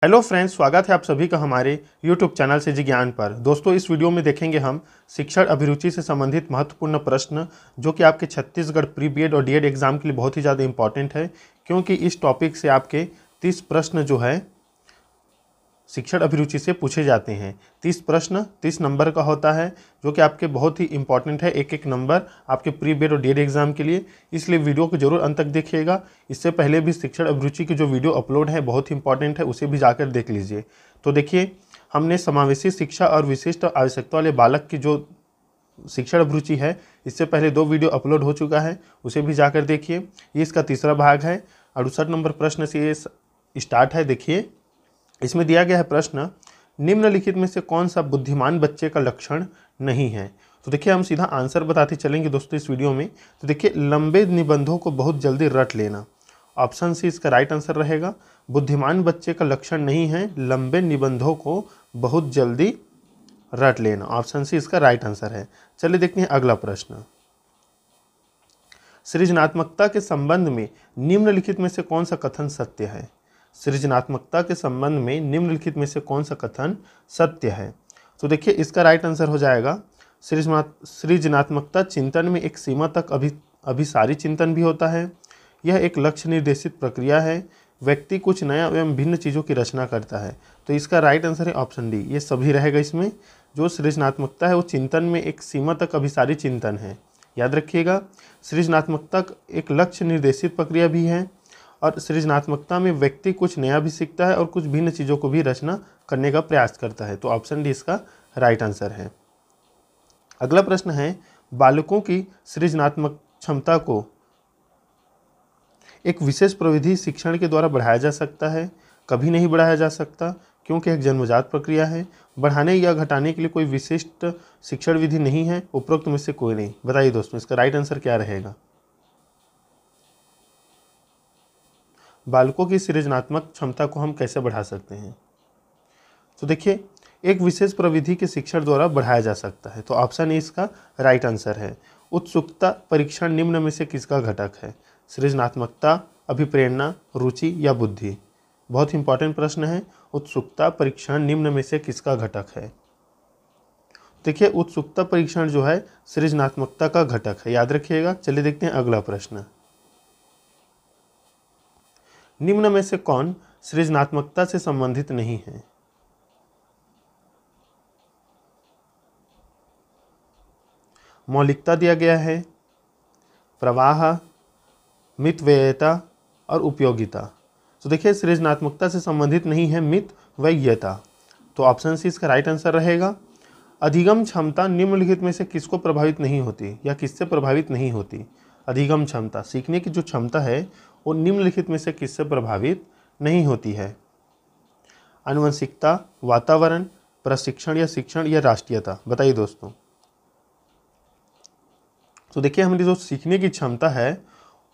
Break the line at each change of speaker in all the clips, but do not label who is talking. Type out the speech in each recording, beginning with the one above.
Hello friends, स्वागत है आप सभी का हमारे यूट्यूब चैनल से जी ज्ञान पर। दोस्तों, इस वीडियो में देखेंगे हम शिक्षण अभिरुचि से संबंधित महत्वपूर्ण प्रश्न जो कि आपके छत्तीसगढ़ प्री बीएड और डीएड एग्जाम के लिए बहुत ही ज़्यादा इंपॉर्टेंट है, क्योंकि इस टॉपिक से आपके 30 प्रश्न जो है शिक्षण अभिरुचि से पूछे जाते हैं। 30 प्रश्न 30 नंबर का होता है, जो कि आपके बहुत ही इंपॉर्टेंट है, एक एक नंबर आपके प्री बीएड और डीएड एग्जाम के लिए। इसलिए वीडियो को जरूर अंत तक देखिएगा। इससे पहले भी शिक्षण अभिरुचि की जो वीडियो अपलोड है बहुत ही इंपॉर्टेंट है, उसे भी जाकर देख लीजिए। तो देखिए, हमने समावेशी शिक्षा और विशिष्ट आवश्यकता वाले बालक की जो शिक्षण अभिरुचि है, इससे पहले 2 वीडियो अपलोड हो चुका है, उसे भी जाकर देखिए। ये इसका तीसरा भाग है। 68 नंबर प्रश्न से ये स्टार्ट है। देखिए, इसमें दिया गया है प्रश्न, निम्नलिखित में से कौन सा बुद्धिमान बच्चे का लक्षण नहीं है। तो देखिए, हम सीधा आंसर बताते चलेंगे दोस्तों इस वीडियो में। तो देखिए, लंबे निबंधों को बहुत जल्दी रट लेना, ऑप्शन सी इसका राइट आंसर रहेगा। बुद्धिमान बच्चे का लक्षण नहीं है लंबे निबंधों को बहुत जल्दी रट लेना, ऑप्शन सी इसका राइट आंसर है। चलिए देखते हैं अगला प्रश्न। सृजनात्मकता के संबंध में निम्नलिखित में से कौन सा कथन सत्य है। सृजनात्मकता के संबंध में निम्नलिखित में से कौन सा कथन सत्य है। तो देखिए, इसका राइट आंसर हो जाएगा, सृजनात्मकता चिंतन में एक सीमा तक अभिसारी चिंतन भी होता है। यह एक लक्ष्य निर्देशित प्रक्रिया है। व्यक्ति कुछ नया एवं भिन्न चीज़ों की रचना करता है। तो इसका राइट आंसर है ऑप्शन डी, ये सभी रहेगा इसमें। जो सृजनात्मकता है वो चिंतन में एक सीमा तक अभिसारी चिंतन है। याद रखिएगा, सृजनात्मकता एक लक्ष्य निर्देशित प्रक्रिया भी है, और सृजनात्मकता में व्यक्ति कुछ नया भी सीखता है और कुछ भिन्न चीज़ों को भी रचना करने का प्रयास करता है। तो ऑप्शन डी इसका राइट आंसर है। अगला प्रश्न है, बालकों की सृजनात्मक क्षमता को एक विशेष प्रविधि शिक्षण के द्वारा बढ़ाया जा सकता है। कभी नहीं बढ़ाया जा सकता, क्योंकि एक जन्मजात प्रक्रिया है। बढ़ाने या घटाने के लिए कोई विशिष्ट शिक्षण विधि नहीं है। उपरोक्त में से कोई नहीं। बताइए दोस्तों, इसका राइट आंसर क्या रहेगा। बालकों की सृजनात्मक क्षमता को हम कैसे बढ़ा सकते हैं। तो देखिए, एक विशेष प्रविधि के शिक्षण द्वारा बढ़ाया जा सकता है। तो ऑप्शन ए इसका राइट आंसर है। उत्सुकता परीक्षण निम्न में से किसका घटक है। सृजनात्मकता, अभिप्रेरणा, रुचि या बुद्धि। बहुत इंपॉर्टेंट प्रश्न है। उत्सुकता परीक्षण निम्न में से किसका घटक है। देखिए, उत्सुकता परीक्षण जो है सृजनात्मकता का घटक है, याद रखिएगा। चलिए देखते हैं अगला प्रश्न। निम्न में से कौन सृजनात्मकता से संबंधित नहीं है। मौलिकता दिया गया है, प्रवाह, मितव्ययता और उपयोगिता। तो देखिए, सृजनात्मकता से संबंधित नहीं है मितव्ययता। तो ऑप्शन सी इसका राइट आंसर रहेगा। अधिगम क्षमता निम्नलिखित में से किसको प्रभावित नहीं होती या किससे प्रभावित नहीं होती। अधिगम क्षमता, सीखने की जो क्षमता है वो निम्नलिखित में से किससे प्रभावित नहीं होती है। आनुवंशिकता, वातावरण, प्रशिक्षण या शिक्षण या राष्ट्रीयता। बताइए दोस्तों। तो देखिए, हमारी जो सीखने की क्षमता है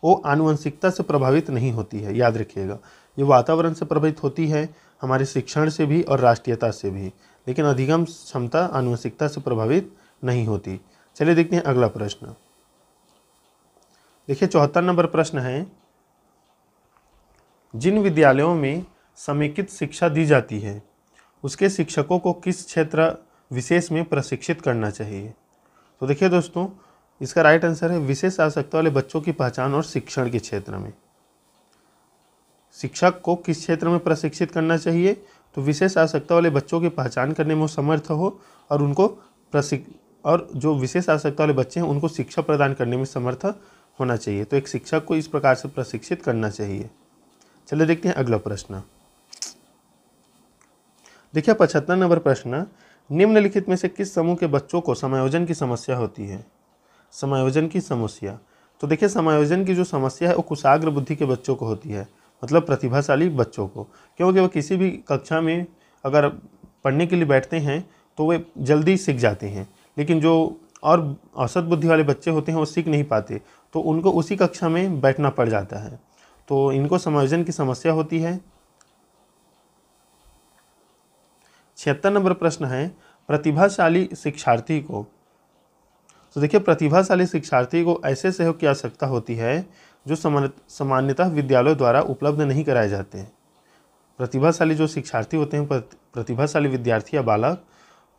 वो आनुवंशिकता से प्रभावित नहीं होती है, याद रखिएगा। ये वातावरण से प्रभावित होती है, हमारे शिक्षण से भी और राष्ट्रीयता से भी, लेकिन अधिगम क्षमता आनुवंशिकता से प्रभावित नहीं होती। चलिए देखते हैं अगला प्रश्न। देखिए, 74 नंबर प्रश्न है, जिन विद्यालयों में समेकित शिक्षा दी जाती है उसके शिक्षकों को किस क्षेत्र विशेष में प्रशिक्षित करना चाहिए। तो देखिए दोस्तों, इसका राइट आंसर है विशेष आवश्यकता वाले बच्चों की पहचान और शिक्षण के क्षेत्र में। शिक्षक को किस क्षेत्र में प्रशिक्षित करना चाहिए। तो विशेष आवश्यकता वाले बच्चों की पहचान करने में वो समर्थ हो और उनको और जो विशेष आवश्यकता वाले बच्चे हैं उनको शिक्षा प्रदान करने में समर्थ होना चाहिए। तो एक शिक्षक को इस प्रकार से प्रशिक्षित करना चाहिए। चलिए देखते हैं अगला प्रश्न। देखिए, 75 नंबर प्रश्न, निम्नलिखित में से किस समूह के बच्चों को समायोजन की समस्या होती है। समायोजन की समस्या। तो देखिए, समायोजन की जो समस्या है वो कुशाग्र बुद्धि के बच्चों को होती है, मतलब प्रतिभाशाली बच्चों को, क्योंकि वो किसी भी कक्षा में अगर पढ़ने के लिए बैठते हैं तो वे जल्दी सीख जाते हैं, लेकिन जो और औसत बुद्धि वाले बच्चे होते हैं वो सीख नहीं पाते, तो उनको उसी कक्षा में बैठना पड़ जाता है। तो इनको समायोजन की समस्या होती है। 76 नंबर प्रश्न है, प्रतिभाशाली शिक्षार्थी को। तो देखिए, प्रतिभाशाली शिक्षार्थी को ऐसे सहयोग की आवश्यकता होती है जो सामान्यतः विद्यालयों द्वारा उपलब्ध नहीं कराए जाते हैं। प्रतिभाशाली जो शिक्षार्थी होते हैं, प्रतिभाशाली विद्यार्थी या बालक,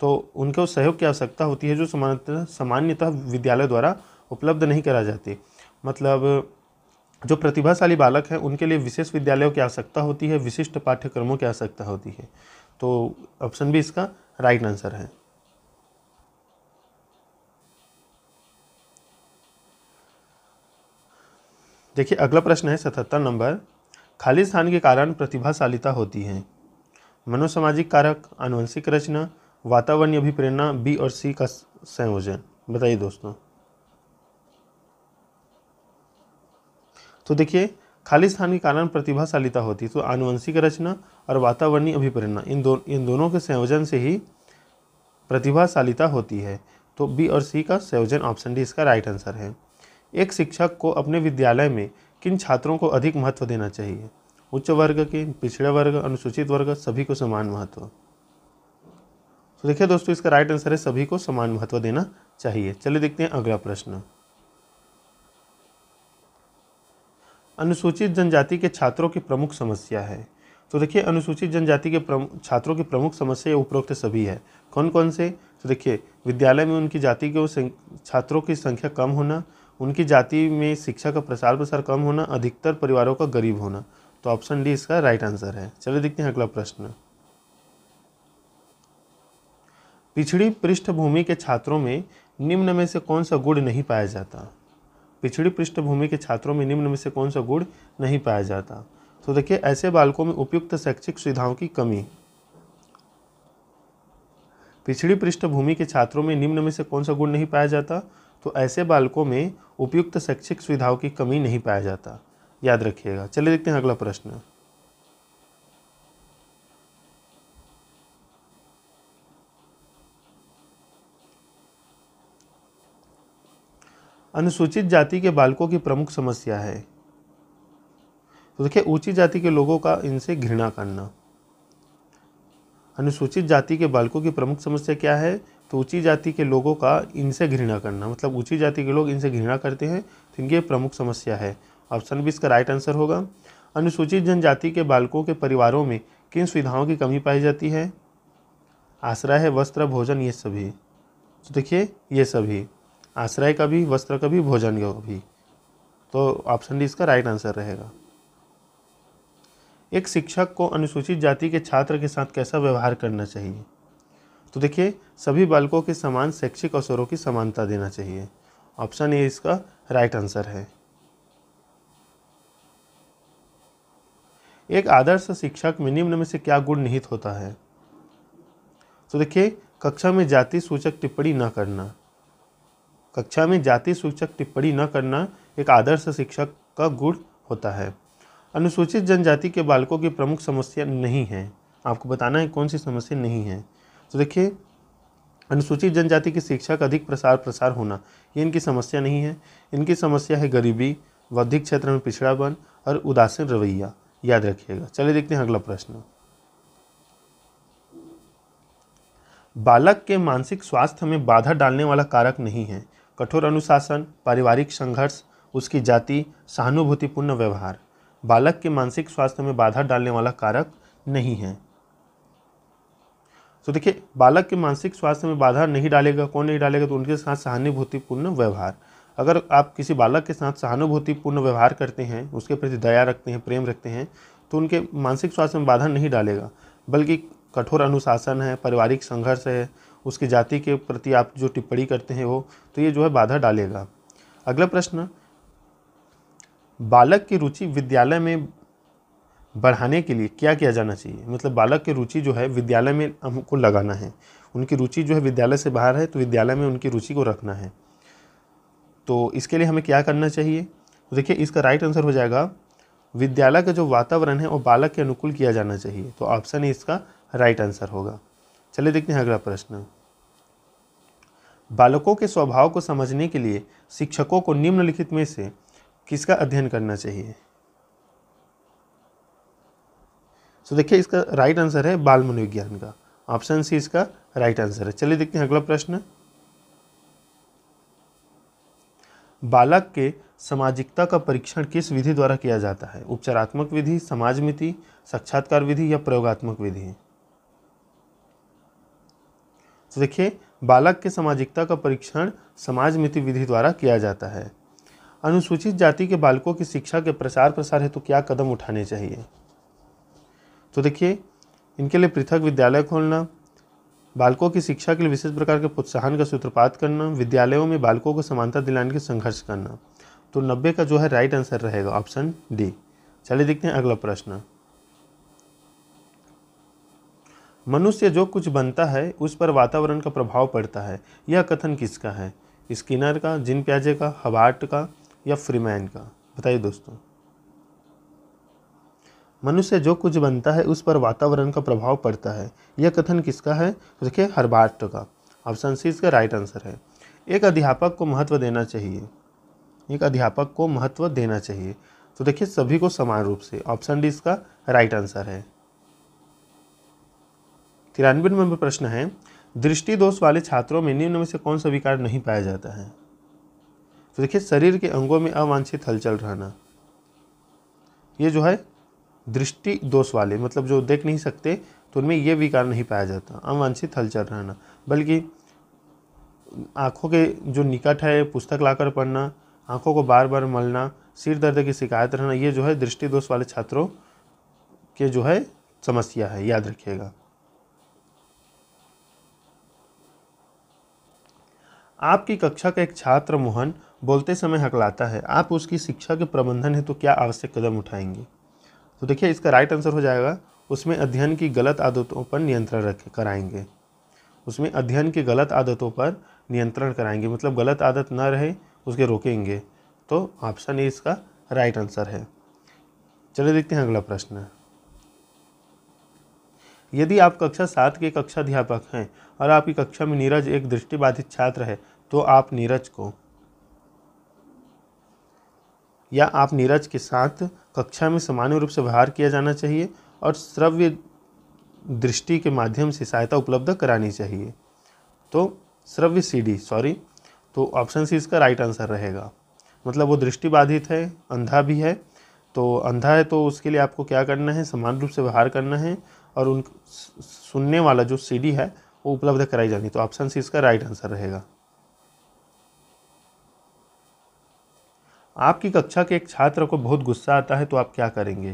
तो उनको सहयोग की आवश्यकता होती है जो सामान्यतः विद्यालय द्वारा उपलब्ध नहीं करा जाती। मतलब जो प्रतिभाशाली बालक हैं उनके लिए विशेष विद्यालयों की आवश्यकता होती है, विशिष्ट पाठ्यक्रमों की आवश्यकता होती है। तो ऑप्शन बी इसका राइट आंसर है। देखिए अगला प्रश्न है 77 नंबर, खाली स्थान के कारण प्रतिभाशालिता होती है। मनोसामाजिक कारक, आनुवंशिक रचना, वातावरणीय अभिप्रेरणा, बी और सी का संयोजन। बताइए दोस्तों। तो देखिए खाली स्थान के कारण प्रतिभाशालिता होती है, तो आनुवंशिक रचना और वातावरणीय अभिप्रेरणा इन दोनों के संयोजन से ही प्रतिभाशालिता होती है। तो बी और सी का संयोजन, ऑप्शन डी इसका राइट आंसर है। एक शिक्षक को अपने विद्यालय में किन छात्रों को अधिक महत्व देना चाहिए? उच्च वर्ग के, पिछड़े वर्ग, अनुसूचित वर्ग, सभी को समान महत्व। तो देखिए दोस्तों इसका राइट आंसर है सभी को समान महत्व देना चाहिए। चलिए देखते हैं अगला प्रश्न। अनुसूचित जनजाति के छात्रों की प्रमुख समस्या है। तो देखिए अनुसूचित जनजाति के छात्रों की प्रमुख समस्या उपरोक्त सभी है। कौन कौन से? तो देखिए विद्यालय में उनकी जाति के छात्रों की संख्या कम होना, उनकी जाति में शिक्षा का प्रसार प्रसार कम होना, अधिकतर परिवारों का गरीब होना। तो ऑप्शन डी इसका राइट आंसर है। चलिए देखते हैं अगला प्रश्न। पिछड़ी पृष्ठभूमि के छात्रों में निम्न में से कौन सा गुण नहीं पाया जाता? पिछड़ी पृष्ठभूमि के छात्रों में निम्न में से कौन सा गुण नहीं पाया जाता? तो देखिए ऐसे बालकों में उपयुक्त शैक्षिक सुविधाओं की कमी। पिछड़ी पृष्ठभूमि के छात्रों में निम्न में से कौन सा गुण नहीं पाया जाता? तो ऐसे बालकों में उपयुक्त शैक्षिक सुविधाओं की कमी नहीं पाया जाता, याद रखिएगा। चलिए देखते हैं अगला प्रश्न। अनुसूचित जाति के बालकों की प्रमुख समस्या है। तो देखिए ऊंची जाति के लोगों का इनसे घृणा करना। अनुसूचित जाति के बालकों की प्रमुख समस्या क्या है? तो ऊंची जाति के लोगों का इनसे घृणा करना, मतलब ऊंची जाति के लोग इनसे घृणा करते हैं, तो इनकी प्रमुख समस्या है। ऑप्शन बी इसका राइट आंसर होगा। अनुसूचित जनजाति के बालकों के परिवारों में किन सुविधाओं की कमी पाई जाती है? आश्रय है, वस्त्र, भोजन, ये सभी। तो देखिए ये सभी, आश्रय का भी, वस्त्र का भी, भोजन का भी। तो ऑप्शन डी इसका राइट आंसर रहेगा। एक शिक्षक को अनुसूचित जाति के छात्र के साथ कैसा व्यवहार करना चाहिए? तो देखिए सभी बालकों के समान शैक्षिक अवसरों की समानता देना चाहिए। ऑप्शन ए इसका राइट आंसर है। एक आदर्श शिक्षक में निम्न में से क्या गुण निहित होता है? तो देखिए कक्षा में जाति सूचक टिप्पणी न करना। कक्षा में जाति सूचक टिप्पणी न करना एक आदर्श शिक्षक का गुण होता है। अनुसूचित जनजाति के बालकों की प्रमुख समस्या नहीं है। आपको बताना है कौन सी समस्या नहीं है। तो देखिए अनुसूचित जनजाति की शिक्षा का अधिक प्रसार होना, ये इनकी समस्या नहीं है। इनकी समस्या है गरीबी, बौद्धिक क्षेत्र में पिछड़ापन और उदासीन रवैया, याद रखिएगा। चलिए देखते हैं अगला प्रश्न। बालक के मानसिक स्वास्थ्य में बाधा डालने वाला कारक नहीं है। कठोर अनुशासन, पारिवारिक संघर्ष, उसकी जाति, सहानुभूतिपूर्ण व्यवहार। बालक के मानसिक स्वास्थ्य में बाधा डालने वाला कारक नहीं है। तो देखिए बालक के मानसिक स्वास्थ्य में बाधा नहीं डालेगा, कौन नहीं डालेगा? तो उनके साथ सहानुभूतिपूर्ण व्यवहार। अगर आप किसी बालक के साथ सहानुभूतिपूर्ण व्यवहार करते हैं, उसके प्रति दया रखते हैं, प्रेम रखते हैं, तो उनके मानसिक स्वास्थ्य में बाधा नहीं डालेगा, बल्कि कठोर अनुशासन है, पारिवारिक संघर्ष है, उसकी जाति के प्रति आप जो टिप्पणी करते हैं वो, तो ये जो है बाधा डालेगा। अगला प्रश्न, बालक की रुचि विद्यालय में बढ़ाने के लिए क्या किया जाना चाहिए? मतलब बालक की रुचि जो है विद्यालय में हमको लगाना है। उनकी रुचि जो है विद्यालय से बाहर है, तो विद्यालय में उनकी रुचि को रखना है। तो इसके लिए हमें क्या करना चाहिए? तो देखिए इसका राइट आंसर हो जाएगा विद्यालय का जो वातावरण है वो बालक के अनुकूल किया जाना चाहिए। तो ऑप्शन ए इसका राइट आंसर होगा। चलिए देखते हैं अगला प्रश्न। बालकों के स्वभाव को समझने के लिए शिक्षकों को निम्नलिखित में से किसका अध्ययन करना चाहिए? तो देखिए इसका राइट आंसर है बाल मनोविज्ञान का। ऑप्शन सी इसका राइट आंसर है। चलिए देखते हैं अगला प्रश्न। बालक के सामाजिकता का परीक्षण किस विधि द्वारा किया जाता है? उपचारात्मक विधि, समाज मिति, साक्षात्कार विधि या प्रयोगात्मक विधि? तो देखिए, बालक के सामाजिकता का परीक्षण समाज मिति विधि द्वारा किया जाता है। अनुसूचित जाति के बालकों की शिक्षा के प्रसार प्रसार हेतु क्या कदम उठाने चाहिए? तो देखिए, इनके लिए पृथक विद्यालय खोलना, बालकों की शिक्षा के लिए विशेष प्रकार के प्रोत्साहन का सूत्रपात करना, विद्यालयों में बालकों को समानता दिलाने के संघर्ष करना। तो 90 का जो है राइट आंसर रहेगा ऑप्शन डी। चलिए देखते हैं अगला प्रश्न। मनुष्य जो कुछ बनता है उस पर वातावरण का प्रभाव पड़ता है, यह कथन किसका है? स्किनर का, जीन पियाजे का, हबार्ट का या फ्रीमैन का? बताइए दोस्तों। मनुष्य जो कुछ बनता है उस पर वातावरण का प्रभाव पड़ता है, यह कथन किसका है? तो देखिए हर्बार्ट का। ऑप्शन सी इसका राइट आंसर है। एक अध्यापक को महत्व देना चाहिए, एक अध्यापक को महत्व देना चाहिए। तो देखिए सभी को समान रूप से। ऑप्शन डी इसका राइट आंसर है। 93 नंबर प्रश्न है, दृष्टि दोष वाले छात्रों में निम्न में से कौन सा विकार नहीं पाया जाता है? तो देखिए शरीर के अंगों में अवांछित हलचल रहना, ये जो है दृष्टि दोष वाले, मतलब जो देख नहीं सकते, तो उनमें ये विकार नहीं पाया जाता अवांछित हलचल रहना, बल्कि आँखों के जो निकट है पुस्तक लाकर पढ़ना, आँखों को बार बार मलना, सिर दर्द की शिकायत रहना, ये जो है दृष्टि दोष वाले छात्रों के जो है समस्या है, याद रखिएगा। आपकी कक्षा का एक छात्र मोहन बोलते समय हकलाता है, आप उसकी शिक्षा के प्रबंधन हेतु क्या आवश्यक कदम उठाएंगे? तो देखिए इसका राइट आंसर हो जाएगा, उसमें अध्ययन की गलत आदतों पर नियंत्रण कराएंगे। उसमें अध्ययन की गलत आदतों पर नियंत्रण कराएंगे, मतलब गलत आदत ना रहे उसके रोकेंगे। तो ऑप्शन ए इसका राइट आंसर है। चलिए देखते हैं अगला प्रश्न। यदि आप कक्षा 7 के कक्षाध्यापक हैं और आपकी कक्षा में नीरज एक दृष्टिबाधित छात्र है, तो आप नीरज को या आप नीरज के साथ कक्षा में सामान्य रूप से व्यवहार किया जाना चाहिए और श्रव्य दृष्टि के माध्यम से सहायता उपलब्ध करानी चाहिए। तो श्रव्य सीडी तो ऑप्शन सी इसका राइट आंसर रहेगा। मतलब वो दृष्टिबाधित है, अंधा भी है, तो अंधा है तो उसके लिए आपको क्या करना है, समान रूप से व्यवहार करना है और उन सुनने वाला जो सीडी है वो उपलब्ध कराई जानी। तो ऑप्शन सी इसका राइट आंसर रहेगा। आपकी कक्षा के एक छात्र को बहुत गुस्सा आता है, तो आप क्या करेंगे?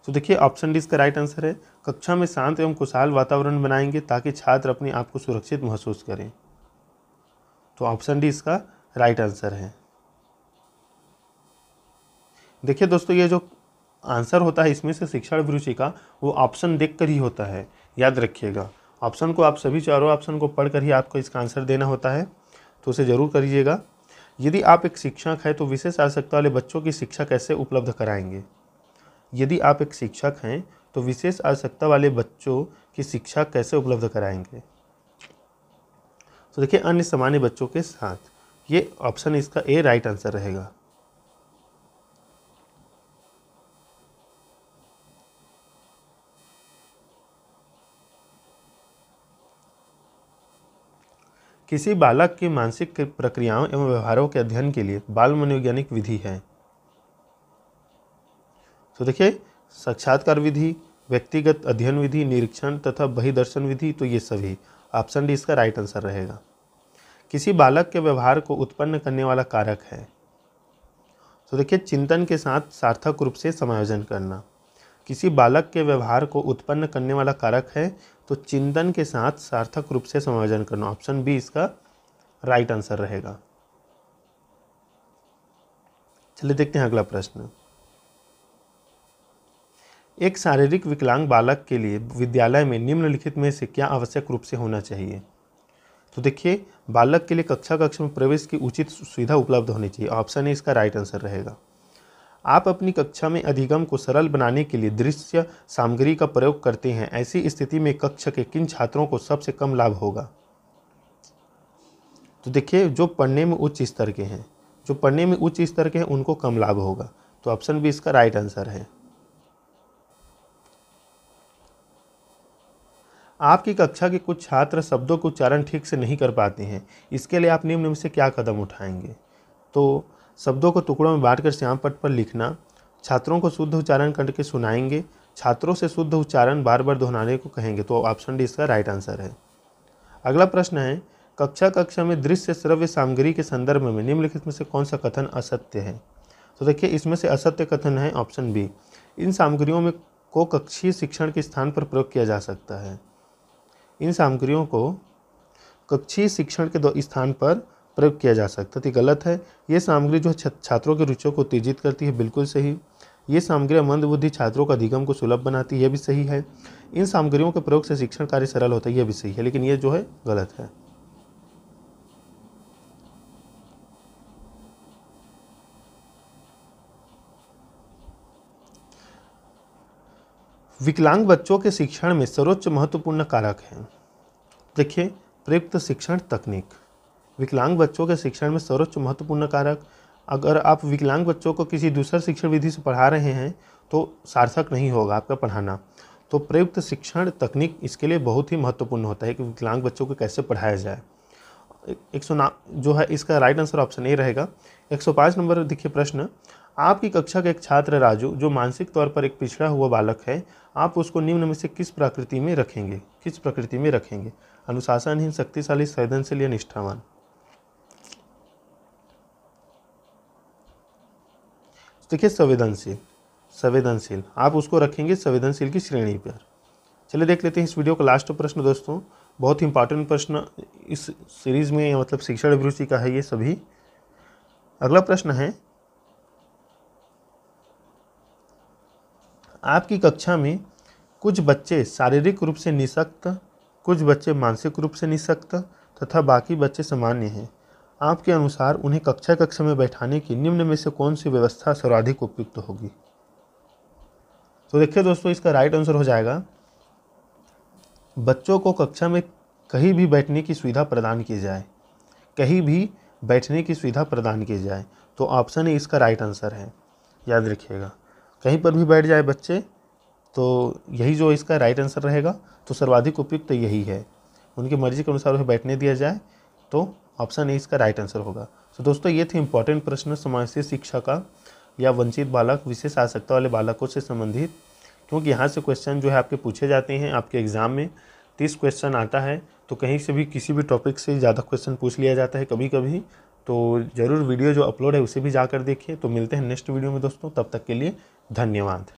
तो देखिए ऑप्शन डी इसका राइट आंसर है। कक्षा में शांत एवं खुशहाल वातावरण बनाएंगे ताकि छात्र अपने आप को सुरक्षित महसूस करें। तो ऑप्शन डी इसका राइट आंसर है। देखिए दोस्तों, ये जो आंसर होता है इसमें से शिक्षण अभिरुचि का, वो ऑप्शन देखकर ही होता है, याद रखिएगा। ऑप्शन को आप सभी चारों ऑप्शन को पढ़कर ही आपको इसका आंसर देना होता है, तो उसे ज़रूर करिएगा। यदि आप एक शिक्षक हैं तो विशेष आवश्यकता वाले बच्चों की शिक्षा कैसे उपलब्ध कराएंगे? यदि आप एक शिक्षक हैं तो विशेष आवश्यकता वाले बच्चों की शिक्षा कैसे उपलब्ध कराएंगे? तो देखिए अन्य सामान्य बच्चों के साथ, ये ऑप्शन इसका ए राइट आंसर रहेगा। किसी बालक की मानसिक प्रक्रियाओं एवं व्यवहारों के अध्ययन के लिए बाल मनोवैज्ञानिक विधि है। तो देखिए साक्षात्कार विधि, व्यक्तिगत अध्ययन विधि, निरीक्षण तथा बहिर्दर्शन विधि, तो ये सभी। ऑप्शन डी इसका राइट आंसर रहेगा। किसी बालक के व्यवहार को उत्पन्न करने वाला कारक है। तो देखिए चिंतन के साथ सार्थक रूप से समायोजन करना। किसी बालक के व्यवहार को उत्पन्न करने वाला कारक है, तो चिंतन के साथ सार्थक रूप से समायोजन करना। ऑप्शन बी इसका राइट आंसर रहेगा। चलिए देखते हैं अगला प्रश्न। एक शारीरिक विकलांग बालक के लिए विद्यालय में निम्नलिखित में से क्या आवश्यक रूप से होना चाहिए? तो देखिए बालक के लिए कक्षा में प्रवेश की उचित सुविधा उपलब्ध होनी चाहिए। ऑप्शन ए इसका राइट आंसर रहेगा। आप अपनी कक्षा में अधिगम को सरल बनाने के लिए दृश्य सामग्री का प्रयोग करते हैं, ऐसी स्थिति में कक्षा के किन छात्रों को सबसे कम लाभ होगा? तो देखिए जो पढ़ने में उच्च स्तर के हैं, उनको कम लाभ होगा। तो ऑप्शन बी इसका राइट आंसर है। आपकी कक्षा के कुछ छात्र शब्दों का उच्चारण ठीक से नहीं कर पाते हैं, इसके लिए आप निम्न में से क्या कदम उठाएंगे? तो शब्दों को टुकड़ों में बांटकर श्याम पट्ट पर लिखना, छात्रों को शुद्ध उच्चारण करके सुनाएंगे, छात्रों से शुद्ध उच्चारण बार बार दोहराने को कहेंगे। तो ऑप्शन डी इसका राइट आंसर है। अगला प्रश्न है, कक्षा में दृश्य श्रव्य सामग्री के संदर्भ में निम्नलिखित में से कौन सा कथन असत्य है? तो देखिए, इसमें से असत्य कथन है ऑप्शन बी, इन सामग्रियों में को कक्षीय शिक्षण के स्थान पर प्रयोग किया जा सकता है। इन सामग्रियों को कक्षीय शिक्षण के स्थान पर प्रयोग किया जा सकता है। तो गलत है। ये सामग्री जो छात्रों की रुचियों को उत्तेजित करती है, बिल्कुल सही। ये सामग्री मंदबुद्धि छात्रों का अधिगम को सुलभ बनाती है, ये भी सही है। इन सामग्रियों के प्रयोग से शिक्षण कार्य सरल होता है, ये भी सही है, लेकिन ये जो है गलत है। विकलांग बच्चों के शिक्षण में सर्वोच्च महत्वपूर्ण कारक है। देखिए, प्रयुक्त शिक्षण तकनीक। विकलांग बच्चों के शिक्षण में सर्वोच्च महत्वपूर्ण कारक, अगर आप विकलांग बच्चों को किसी दूसरा शिक्षण विधि से पढ़ा रहे हैं तो सार्थक नहीं होगा आपका पढ़ाना। तो प्रयुक्त शिक्षण तकनीक इसके लिए बहुत ही महत्वपूर्ण होता है कि विकलांग बच्चों को कैसे पढ़ाया जाए। जो है इसका राइट आंसर ऑप्शन ए रहेगा। 105 नंबर देखिए प्रश्न, आपकी कक्षा का एक छात्र राजू जो मानसिक तौर पर एक पिछड़ा हुआ बालक है, आप उसको निम्न में से किस प्रकृति में रखेंगे? अनुशासनहीन, शक्तिशाली, संवेदनशील या निष्ठावान? देखिए, संवेदनशील आप उसको रखेंगे संवेदनशील की श्रेणी पर। चलिए देख लेते हैं इस वीडियो का लास्ट प्रश्न। दोस्तों, बहुत ही इंपॉर्टेंट प्रश्न इस सीरीज में, मतलब शिक्षण अभिरुचि का है ये सभी। अगला प्रश्न है, आपकी कक्षा में कुछ बच्चे शारीरिक रूप से निशक्त, कुछ बच्चे मानसिक रूप से निशक्त तथा बाकी बच्चे सामान्य हैं। आपके अनुसार उन्हें कक्षा में बैठाने की निम्न में से कौन सी व्यवस्था सर्वाधिक उपयुक्त होगी? तो देखिए दोस्तों, इसका राइट आंसर हो जाएगा, बच्चों को कक्षा में कहीं भी बैठने की सुविधा प्रदान की जाए, कहीं भी बैठने की सुविधा प्रदान की जाए। तो ऑप्शन ए इसका राइट आंसर है, याद रखिएगा, कहीं पर भी बैठ जाए बच्चे, तो यही जो इसका राइट आंसर रहेगा। तो सर्वाधिक उपयुक्त यही है, उनकी मर्जी के अनुसार उन्हें बैठने दिया जाए, तो ऑप्शन ए इसका राइट आंसर होगा। तो दोस्तों, ये थे इंपॉर्टेंट प्रश्न समावेशी शिक्षा का या वंचित बालक, विशेष आवश्यकता वाले बालकों से संबंधित, क्योंकि यहाँ से क्वेश्चन जो है आपके पूछे जाते हैं। आपके एग्ज़ाम में 30 क्वेश्चन आता है, तो कहीं से भी किसी भी टॉपिक से ज़्यादा क्वेश्चन पूछ लिया जाता है कभी कभी। तो ज़रूर वीडियो जो अपलोड है उसे भी जाकर देखिए। तो मिलते हैं नेक्स्ट वीडियो में दोस्तों, तब तक के लिए धन्यवाद।